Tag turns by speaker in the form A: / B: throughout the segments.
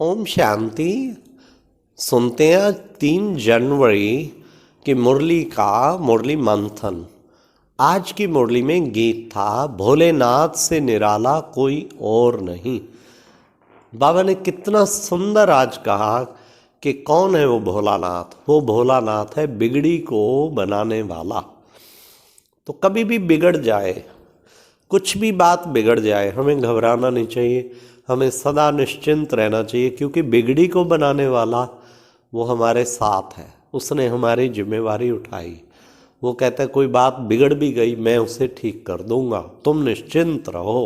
A: ओम शांति। सुनते हैं 3 जनवरी की मुरली का मुरली मंथन। आज की मुरली में गीत था, भोलेनाथ से निराला कोई और नहीं। बाबा ने कितना सुंदर आज कहा कि कौन है वो भोलानाथ। वो भोलानाथ है बिगड़ी को बनाने वाला। तो कभी भी बिगड़ जाए, कुछ भी बात बिगड़ जाए, हमें घबराना नहीं चाहिए, हमें सदा निश्चिंत रहना चाहिए, क्योंकि बिगड़ी को बनाने वाला वो हमारे साथ है। उसने हमारी जिम्मेवारी उठाई। वो कहता है कोई बात बिगड़ भी गई मैं उसे ठीक कर दूंगा, तुम निश्चिंत रहो।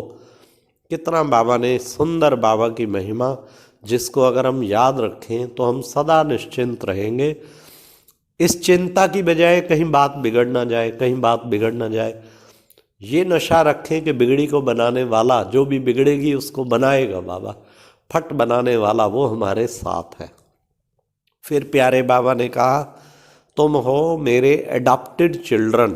A: कितना बाबा ने सुंदर, बाबा की महिमा जिसको अगर हम याद रखें तो हम सदा निश्चिंत रहेंगे। इस चिंता की बजाय कहीं बात बिगड़ ना जाए, कहीं बात बिगड़ ना जाए, ये नशा रखें कि बिगड़ी को बनाने वाला, जो भी बिगड़ेगी उसको बनाएगा बाबा, फट बनाने वाला वो हमारे साथ है। फिर प्यारे बाबा ने कहा तुम हो मेरे एडॉप्टेड चिल्ड्रन,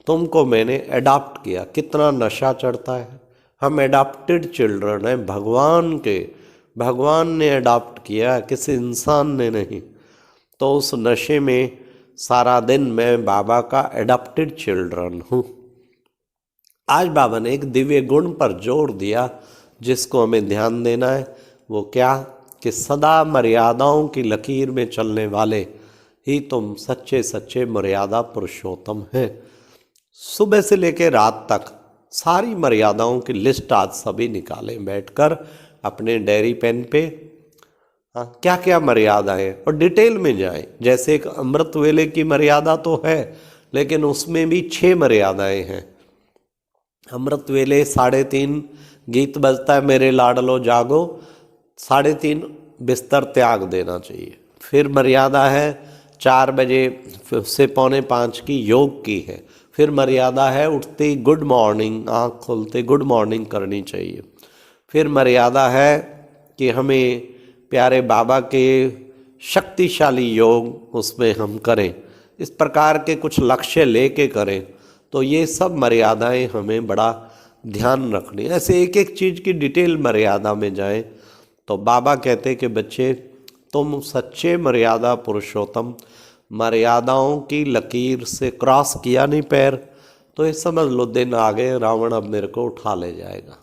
A: तुमको मैंने एडॉप्ट किया। कितना नशा चढ़ता है। हम एडॉप्टेड चिल्ड्रन हैं भगवान के, भगवान ने एडॉप्ट किया, किसी इंसान ने नहीं। तो उस नशे में सारा दिन मैं बाबा का एडॉप्टेड चिल्ड्रन हूँ। आज बाबा ने एक दिव्य गुण पर जोर दिया जिसको हमें ध्यान देना है। वो क्या कि सदा मर्यादाओं की लकीर में चलने वाले ही तुम सच्चे सच्चे मर्यादा पुरुषोत्तम हैं। सुबह से लेकर रात तक सारी मर्यादाओं की लिस्ट आज सभी निकालें बैठकर अपने डायरी पेन पे। क्या क्या मर्यादाएं, और डिटेल में जाएं। जैसे एक अमृत वेले की मर्यादा तो है, लेकिन उसमें भी 6 मर्यादाएं हैं। अमृत वेले 3:30 गीत बजता है, मेरे लाडलो जागो, 3:30 बिस्तर त्याग देना चाहिए। फिर मर्यादा है 4 बजे से 4:45 की योग की है। फिर मर्यादा है उठते ही गुड मॉर्निंग, आँख खोलते गुड मॉर्निंग करनी चाहिए। फिर मर्यादा है कि हमें प्यारे बाबा के शक्तिशाली योग उसमें हम करें। इस प्रकार के कुछ लक्ष्य लेके करें। तो ये सब मर्यादाएं हमें बड़ा ध्यान रखनी। ऐसे एक एक चीज़ की डिटेल मर्यादा में जाएं। तो बाबा कहते कि बच्चे तुम सच्चे मर्यादा पुरुषोत्तम, मर्यादाओं की लकीर से क्रॉस किया नहीं पैर, तो ये समझ लो दिन आ गए, रावण अब मेरे को उठा ले जाएगा।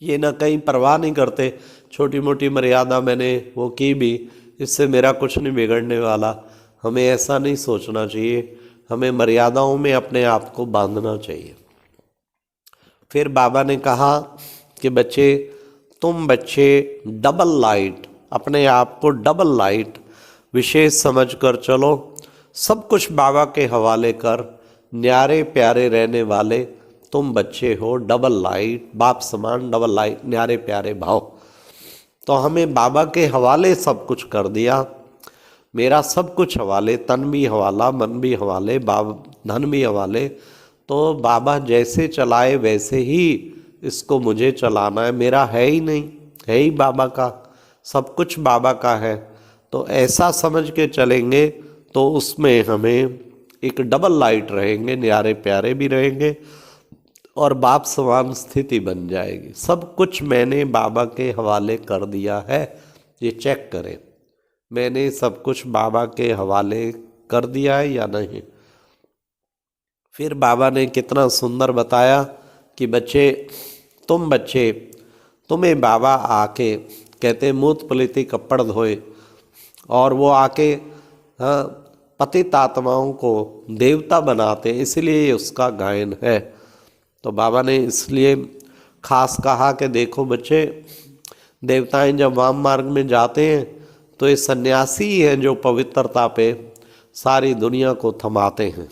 A: ये ना कहीं परवाह नहीं करते, छोटी मोटी मर्यादा मैंने वो की भी, इससे मेरा कुछ नहीं बिगड़ने वाला। हमें ऐसा नहीं सोचना चाहिए, हमें मर्यादाओं में अपने आप को बांधना चाहिए। फिर बाबा ने कहा कि बच्चे तुम बच्चे डबल लाइट, अपने आप को डबल लाइट विशेष समझकर चलो। सब कुछ बाबा के हवाले कर, न्यारे प्यारे रहने वाले तुम बच्चे हो। डबल लाइट, बाप समान डबल लाइट, न्यारे प्यारे भाव। तो हमें बाबा के हवाले सब कुछ कर दिया। मेरा सब कुछ हवाले, तन भी हवाला, मन भी हवाले, धन भी हवाले। तो बाबा जैसे चलाए वैसे ही इसको मुझे चलाना है। मेरा है ही नहीं, है ही बाबा का, सब कुछ बाबा का है। तो ऐसा समझ के चलेंगे तो उसमें हमें एक डबल लाइट रहेंगे, न्यारे प्यारे भी रहेंगे और बाप समान स्थिति बन जाएगी। सब कुछ मैंने बाबा के हवाले कर दिया है, ये चेक करें मैंने सब कुछ बाबा के हवाले कर दिया है या नहीं। फिर बाबा ने कितना सुंदर बताया कि बच्चे तुम्हें बाबा आके कहते मूत पलिति कपड़ धोए, और वो आके पतित आत्माओं को देवता बनाते, इसलिए उसका गायन है। तो बाबा ने इसलिए खास कहा कि देखो बच्चे, देवताएं जब वाम मार्ग में जाते हैं तो ये सन्यासी ही हैं जो पवित्रता पे सारी दुनिया को थमाते हैं।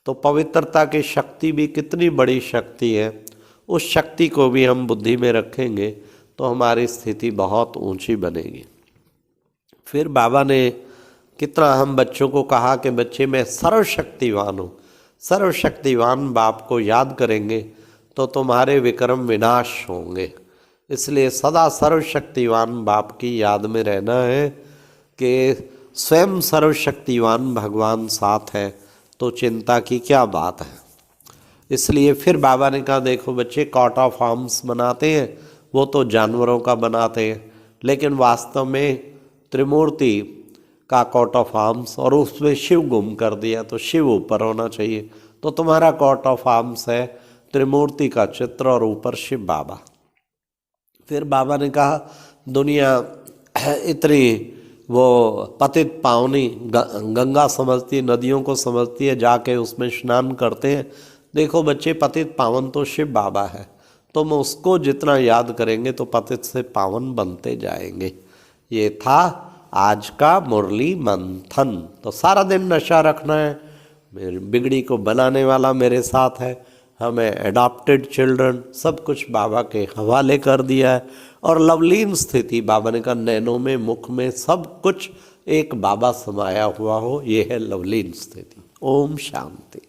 A: तो पवित्रता की शक्ति भी कितनी बड़ी शक्ति है, उस शक्ति को भी हम बुद्धि में रखेंगे तो हमारी स्थिति बहुत ऊंची बनेगी। फिर बाबा ने कितना हम बच्चों को कहा कि बच्चे मैं सर्वशक्तिवान हूँ। सर्वशक्तिवान बाप को याद करेंगे तो तुम्हारे विक्रम विनाश होंगे। इसलिए सदा सर्वशक्तिवान बाप की याद में रहना है कि स्वयं सर्वशक्तिवान भगवान साथ है, तो चिंता की क्या बात है। इसलिए फिर बाबा ने कहा देखो बच्चे, कॉट ऑफ आर्म्स बनाते हैं वो तो जानवरों का बनाते हैं, लेकिन वास्तव में त्रिमूर्ति का कोट ऑफ आर्म्स और उसमें शिव गुम कर दिया, तो शिव ऊपर होना चाहिए। तो तुम्हारा कोट ऑफ आर्म्स है त्रिमूर्ति का चित्र और ऊपर शिव बाबा। फिर बाबा ने कहा दुनिया इतनी वो पतित पावनी गंगा समझती है, नदियों को समझती है, जाके उसमें स्नान करते हैं। देखो बच्चे, पतित पावन तो शिव बाबा है, तुम उसको जितना याद करेंगे तो पतित से पावन बनते जाएंगे। ये था आज का मुरली मंथन। तो सारा दिन नशा रखना है, मेरी बिगड़ी को बनाने वाला मेरे साथ है, हमें एडॉप्टेड चिल्ड्रन सब कुछ बाबा के हवाले कर दिया है। और लवलीन स्थिति, बाबा ने कहा नैनों में, मुख में, सब कुछ एक बाबा समाया हुआ हो, ये है लवलीन स्थिति। ओम शांति।